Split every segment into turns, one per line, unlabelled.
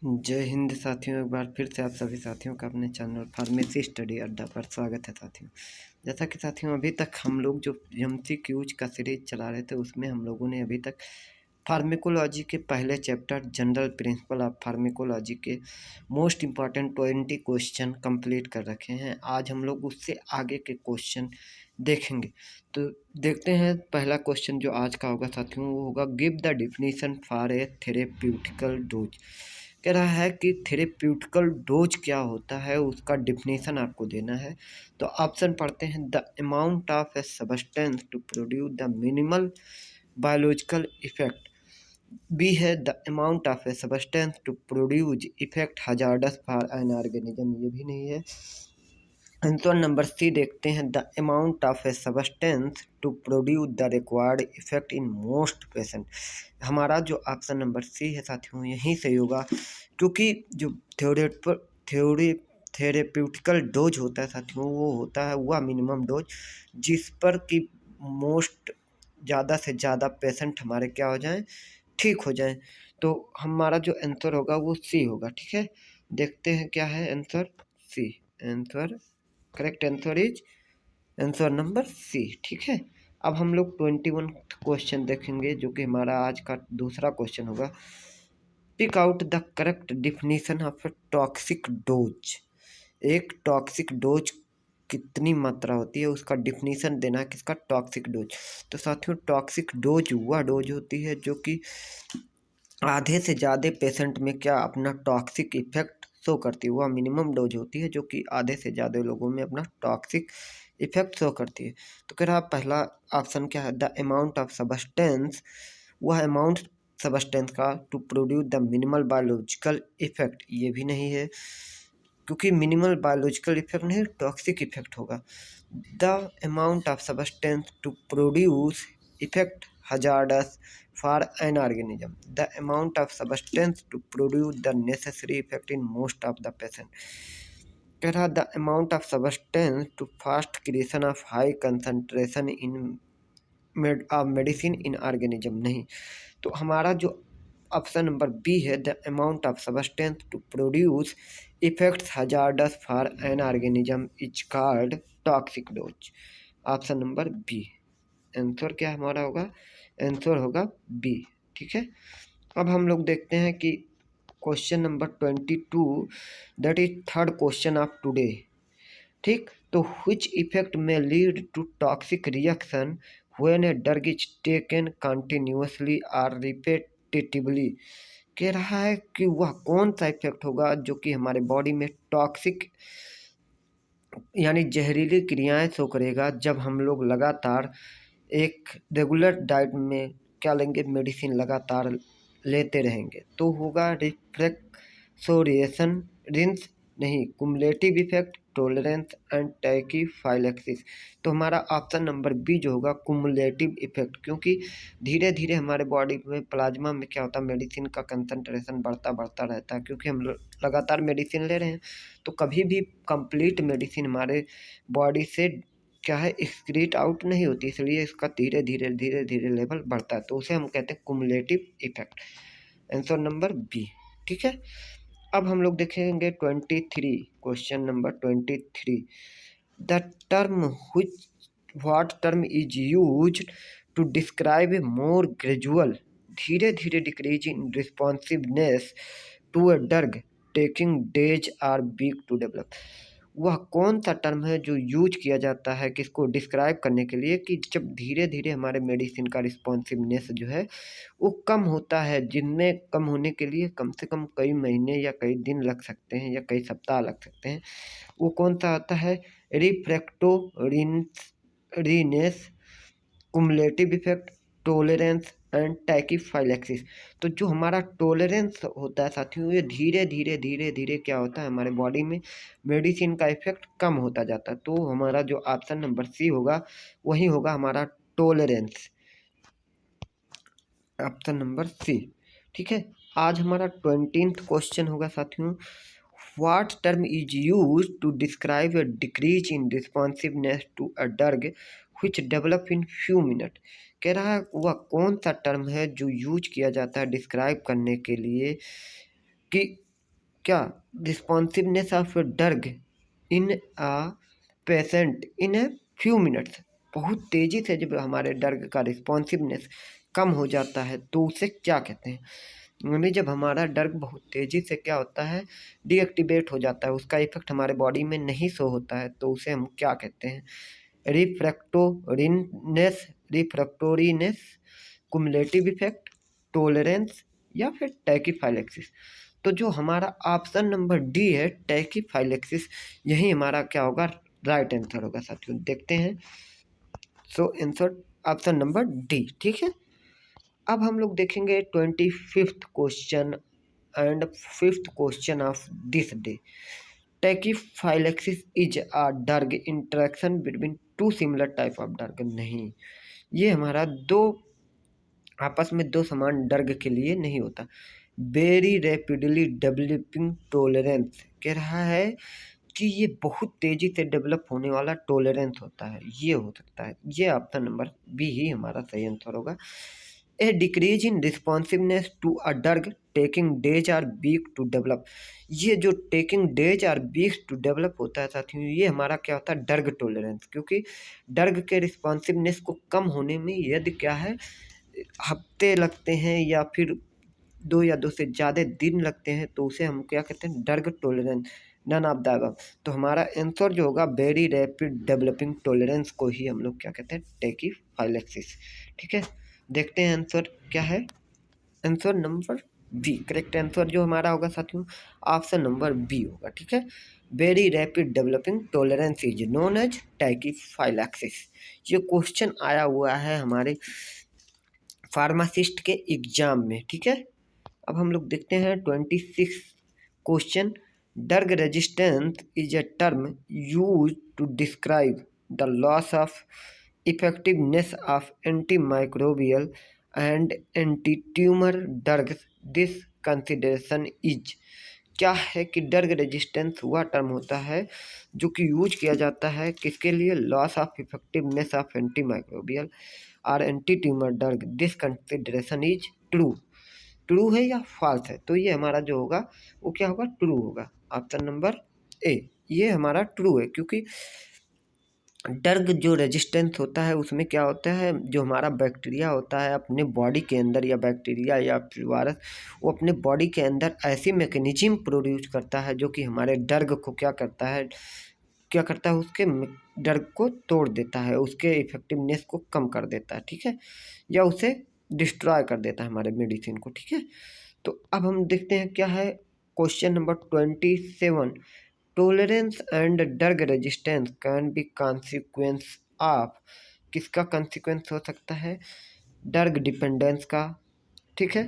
जय हिंद साथियों, एक बार फिर से आप सभी साथियों का अपने चैनल फार्मेसी स्टडी अड्डा पर स्वागत है साथियों। जैसा कि साथियों अभी तक हम लोग जो एमसीक्यूज का सीरीज चला रहे थे उसमें हम लोगों ने अभी तक फार्मेकोलॉजी के पहले chapter general principle of pharmacology के मोस्ट इम्पॉर्टेंट 20 क्वेश्चन कंप्लीट कर रखे हैं। आज हम लोग उससे आगे के क्वेश्चन देखेंगे। तो देखते हैं पहला क्वेश्चन जो आज का होगा साथियों, वो होगा give the definition for a therapeutical dose. कह रहा है कि थेरेप्यूटिकल डोज क्या होता है, उसका डिफिनीशन आपको देना है। तो ऑप्शन पढ़ते हैं, the amount of a substance to produce the minimal biological effect. B है the amount of a substance to produce effect hazardous for an organism, ये भी नहीं है। आंसर नंबर सी देखते हैं, the amount of a substance to produce the required effect in most patient. हमारा जो option number सी है साथियों यहीं से होगा, क्योंकि जो थ्योरी थेरेप्यूटिकल डोज होता है साथियों वो होता है वह मिनिमम डोज जिस पर कि मोस्ट ज़्यादा से ज़्यादा पेशेंट हमारे क्या हो जाएं, ठीक हो जाएं। तो हमारा जो आंसर होगा वो सी होगा। ठीक है, देखते हैं क्या है answer. C answer, correct answer is answer number C. ठीक है, अब हम लोग 21 क्वेश्चन देखेंगे जो कि हमारा आज का दूसरा क्वेश्चन होगा। Pick out the correct definition of a toxic dose. एक टॉक्सिक डोज कितनी मात्रा होती है उसका डिफिनीशन देना है, किसका, टॉक्सिक डोज। तो साथियों टॉक्सिक डोज वह डोज होती है जो कि आधे से ज़्यादा पेशेंट में क्या अपना टॉक्सिक इफेक्ट शो करती है। वह मिनिमम डोज होती है जो कि आधे से ज़्यादा लोगों में अपना टॉक्सिक इफेक्ट शो करती है। तो कह रहा पहला ऑप्शन क्या है, द अमाउंट ऑफ सब्सटेंस, वह अमाउंट सब्सटेंस का to produce the minimal biological effect, ये भी नहीं है क्योंकि मिनिमल बायोलॉजिकल इफेक्ट नहीं, टॉक्सिक इफेक्ट होगा। The amount of substance to produce effect hazardous for an organism, the amount of substance to produce the necessary effect in most of the patient. कह रहा the amount of substance to fast creation of high concentration in medicine in organism, नहीं। तो हमारा जो option number B है, the amount of substance to produce effects hazardous for an organism is called toxic dose. Option number B. Answer क्या हमारा होगा, answer होगा B. ठीक है, अब हम लोग देखते हैं कि question number 22, that is third question of today. ठीक, तो व्हिच इफेक्ट में lead to toxic reaction when a drug is taken continuously और रिपीटेटिवली। कह रहा है कि वह कौन सा इफेक्ट होगा जो कि हमारे बॉडी में टॉक्सिक यानी जहरीली क्रियाएं शो करेगा जब हम लोग लगातार एक रेगुलर डाइट में क्या लेंगे, मेडिसिन लगातार लेते रहेंगे। तो होगा रिफ्लेक्सोरेशन रिंस, नहीं, कुमुलेटिव इफेक्ट, टॉलरेंस एंड टैकीफाइलेक्सिस। तो हमारा ऑप्शन नंबर बी जो होगा कुमुलेटिव इफेक्ट, क्योंकि धीरे धीरे हमारे बॉडी में प्लाज्मा में क्या होता है, मेडिसिन का कंसंट्रेशन बढ़ता बढ़ता रहता है क्योंकि हम लगातार मेडिसिन ले रहे हैं। तो कभी भी कंप्लीट मेडिसिन हमारे बॉडी से क्या है, एक्सक्रीट आउट नहीं होती, इसलिए इसका धीरे धीरे लेवल बढ़ता है, तो उसे हम कहते हैं cumulative effect. Answer number B. ठीक है, अब हम लोग देखेंगे 23 question number 23। The term what term is used to describe a more gradual, धीरे धीरे decrease in responsiveness to a drug taking days or week to develop. वह कौन सा टर्म है जो यूज किया जाता है किसको डिस्क्राइब करने के लिए कि जब धीरे धीरे हमारे मेडिसिन का रिस्पॉन्सिवनेस जो है वो कम होता है, जिनमें कम होने के लिए कम से कम कई महीने या कई दिन लग सकते हैं या कई सप्ताह लग सकते हैं। वो कौन सा आता है, रिफ्रैक्टोरिनेस, कुमुलेटिव इफेक्ट, टॉलरेंस एंड टैकीफाइलेक्सिस। तो जो हमारा टॉलरेंस होता है साथियों, ये धीरे धीरे क्या होता है, हमारे बॉडी में मेडिसिन का इफेक्ट कम होता जाता है। तो हमारा जो ऑप्शन नंबर सी होगा वही होगा हमारा टॉलरेंस, ऑप्शन नंबर सी। ठीक है, आज हमारा 20th क्वेश्चन होगा साथियों, what term is use to describe a decrease in responsiveness to a drug which develop in few minute. कह रहा है वह कौन सा टर्म है जो यूज किया जाता है डिस्क्राइब करने के लिए कि क्या responsiveness of drug in a patient in a few minutes, बहुत तेज़ी से जब हमारे ड्रग का रिस्पॉन्सिवनेस कम हो जाता है तो उसे क्या कहते हैं? यानी जब हमारा ड्रग बहुत तेज़ी से क्या होता है, डीएक्टिवेट हो जाता है, उसका इफेक्ट हमारे बॉडी में नहीं शो होता है, तो उसे हम क्या कहते हैं? रिफ्रैक्टोरीनेस, कुमुलेटिव इफेक्ट, टॉलरेंस या फिर टैकीफाइलेक्सिस। तो जो हमारा ऑप्शन नंबर डी है टैकीफाइलेक्सिस, यही हमारा क्या होगा, राइट आंसर होगा साथियों। देखते हैं, so answer option number D, ठीक है। अब हम लोग देखेंगे 25th question and 5th question of this day. Tachyphylaxis is a drug interaction between two similar type of drug. नहीं, ये हमारा आपस में दो समान ड्रग के लिए नहीं होता। वेरी रैपिडली डेवलपिंग टॉलरेंस कह रहा है कि ये बहुत तेजी से डेवलप होने वाला टॉलरेंस होता है, ये हो सकता है। ये ऑप्शन नंबर बी ही हमारा सही आंसर होगा। A decrease in responsiveness to a drug taking days or week to develop. ये जो taking days or week to develop होता है साथियों, ये हमारा क्या होता है, ड्रग टॉलरेंस। क्योंकि ड्रग के रिस्पॉन्सिवनेस को कम होने में यदि क्या है, हफ्ते लगते हैं या फिर 2 या 2 से ज़्यादा दिन लगते हैं, तो उसे हम क्या कहते हैं, drug tolerance, none of the above. तो हमारा आंसर जो होगा वेरी रैपिड डेवलपिंग टॉलरेंस को ही हम लोग क्या कहते हैं, टैकीफाइलेक्सिस, ठीक है। देखते हैं आंसर क्या है। Answer number B, correct answer जो हमारा होगा साथियों, ऑप्शन नंबर बी होगा, ठीक है। Very rapid developing tolerance is known as tachyphylaxis. ये क्वेश्चन आया हुआ है हमारे फार्मासिस्ट के एग्जाम में, ठीक है। अब हम लोग देखते हैं 26 question. Drug resistance is a term use to describe the loss of effectiveness of antimicrobial and anti tumour drugs. This consideration is, क्या है कि ड्रग रेजिस्टेंस हुआ टर्म होता है जो कि यूज किया जाता है किसके लिए, loss of effectiveness of antimicrobial और anti tumour drug. This consideration is true. True है या फॉल्स है, तो ये हमारा जो होगा वो क्या होगा, ट्रू होगा। ऑप्शन नंबर ए, ये हमारा ट्रू है। क्योंकि ड्रग जो रेजिस्टेंस होता है उसमें क्या होता है, जो हमारा बैक्टीरिया होता है अपने बॉडी के अंदर, या बैक्टीरिया या फिर वायरस, वो अपने बॉडी के अंदर ऐसी मैकेनिज्म प्रोड्यूस करता है जो कि हमारे ड्रग को क्या करता है, उसके ड्रग को तोड़ देता है, उसके इफेक्टिवनेस को कम कर देता है, ठीक है, या उसे डिस्ट्रॉय कर देता है हमारे मेडिसिन को, ठीक है। तो अब हम देखते हैं क्या है question number 27। Tolerance and drug resistance can be consequence of, किसका कॉन्सिक्वेंस हो सकता है, ड्रग डिपेंडेंस का, ठीक है।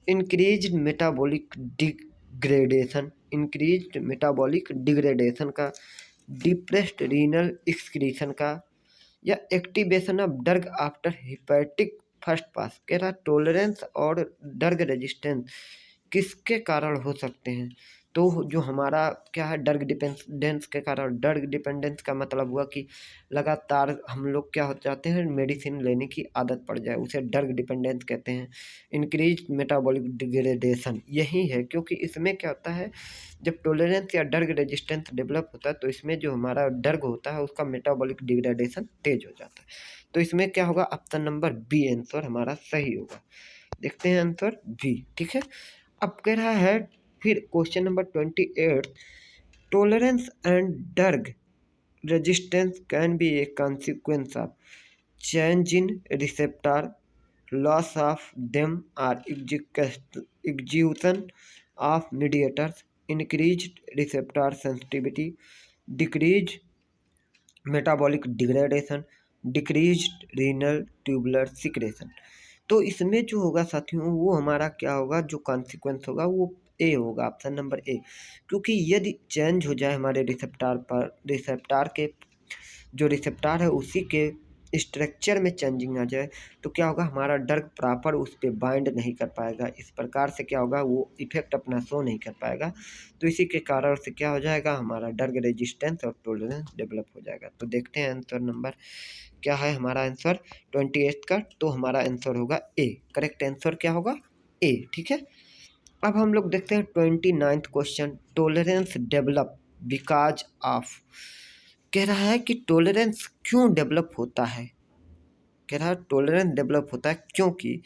Increased metabolic degradation, increased metabolic degradation का, डिप्रेस्ड रीनल एक्सक्रीशन का, या activation of drug after hepatic first pass. कह रहा टॉलरेंस और ड्रग रेजिस्टेंस किसके कारण हो सकते हैं, तो जो हमारा क्या है, ड्रग डिपेंडेंस के कारण। ड्रग डिपेंडेंस का मतलब हुआ कि लगातार हम लोग क्या हो जाते हैं, मेडिसिन लेने की आदत पड़ जाए, उसे ड्रग डिपेंडेंस कहते हैं। इंक्रीज मेटाबॉलिक डिग्रेडेशन यही है, क्योंकि इसमें क्या होता है, जब टॉलरेंस या ड्रग रेजिस्टेंस डेवलप होता है तो इसमें जो हमारा ड्रग होता है उसका मेटाबॉलिक डिग्रेडेशन तेज हो जाता है। तो इसमें क्या होगा, ऑप्शन नंबर बी आंसर हमारा सही होगा। देखते हैं आंसर बी, ठीक है। अब कह रहा है फिर question number 28। Tolerance and drug resistance can be a consequence of change in receptor, loss of them और execution of mediators, increased receptor sensitivity, decrease metabolic degradation, decreased renal tubular secretion. तो इसमें जो होगा साथियों वो हमारा क्या होगा, जो कॉन्सिक्वेंस होगा वो ए होगा, ऑप्शन नंबर ए। क्योंकि यदि चेंज हो जाए हमारे रिसेप्टार पर, रिसेप्टार के जो रिसेप्टार है उसी के स्ट्रक्चर में चेंजिंग आ जाए, तो क्या होगा, हमारा ड्रग प्रॉपर उस पर बाइंड नहीं कर पाएगा। इस प्रकार से क्या होगा, वो इफेक्ट अपना शो नहीं कर पाएगा। तो इसी के कारण से क्या हो जाएगा, हमारा ड्रग रेजिस्टेंस और टॉलरेंस डेवलप हो जाएगा। तो देखते हैं आंसर नंबर क्या है हमारा आंसर 28 का, तो हमारा आंसर होगा ए। करेक्ट आंसर क्या होगा, ए, ठीक है। अब हम लोग देखते हैं 29th question, tolerance develop because of. कह रहा है कि टॉलरेंस क्यों डेवलप होता है, कह रहा है टॉलरेंस डेवलप होता है क्योंकि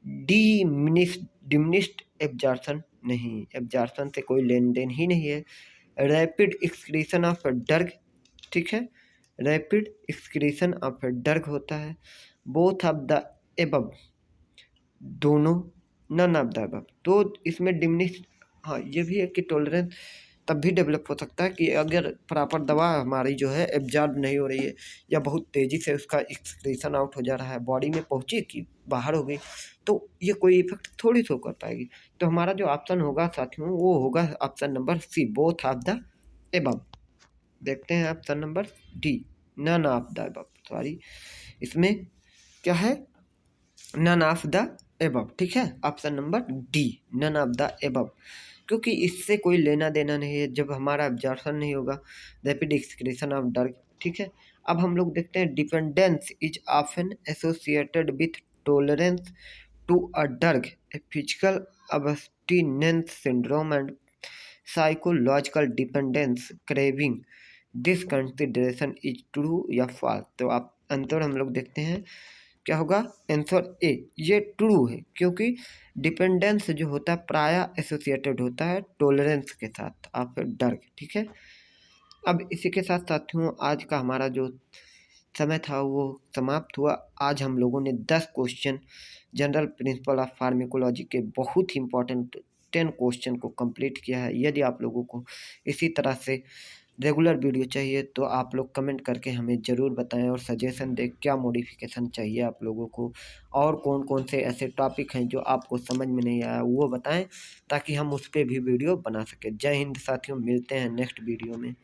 डिमिनिश्ड एब्जॉर्प्शन नहीं, एब्जॉर्प्शन से कोई लेन देन ही नहीं है। रैपिड एक्सक्रीशन ऑफ ड्रग, ठीक है, रैपिड एक्सक्रीशन ऑफ ड्रग होता है। बोथ ऑफ द एबव, दोनों, नन ऑफ द अबव। तो इसमें डिमिनिश, हाँ ये भी है कि टॉलरेंस तब भी डेवलप हो सकता है कि अगर प्रॉपर दवा हमारी जो है एब्जॉर्ब नहीं हो रही है या बहुत तेज़ी से उसका एक्सक्रीशन आउट हो जा रहा है, बॉडी में पहुंची कि बाहर हो गई, तो ये कोई इफेक्ट थोड़ी सो कर पाएगी। तो हमारा जो ऑप्शन होगा साथियों वो होगा option number C, both of the above. देखते हैं option number D, none of the above, sorry इसमें क्या है, नन ऑफ द एबव, ठीक है, option number D, none of the above, क्योंकि इससे कोई लेना देना नहीं है जब हमारा एब्जॉर्प्शन नहीं होगा, रैपिड एक्सक्रीशन ऑफ ड्रग, ठीक है। अब हम लोग देखते हैं dependence is often associated with tolerance to a drug, a physical abstinence syndrome and psychological dependence craving, this consideration is true या फॉल्स। तो आप आंसर हम लोग देखते हैं क्या होगा, आंसर ए, ये ट्रू है क्योंकि डिपेंडेंस जो होता है प्राय एसोसिएटेड होता है टॉलरेंस के साथ आप ड्रग, ठीक है। अब इसी के साथ साथियों आज का हमारा जो समय था वो समाप्त हुआ। आज हम लोगों ने 10 question general principle of pharmacology के बहुत ही इंपॉर्टेंट 10 क्वेश्चन को कंप्लीट किया है। यदि आप लोगों को इसी तरह से रेगुलर वीडियो चाहिए तो आप लोग कमेंट करके हमें ज़रूर बताएं और सजेशन दें क्या मॉडिफिकेशन चाहिए आप लोगों को, और कौन कौन से ऐसे टॉपिक हैं जो आपको समझ में नहीं आया वो बताएं ताकि हम उस पर भी वीडियो बना सकें। जय हिंद साथियों, मिलते हैं नेक्स्ट वीडियो में।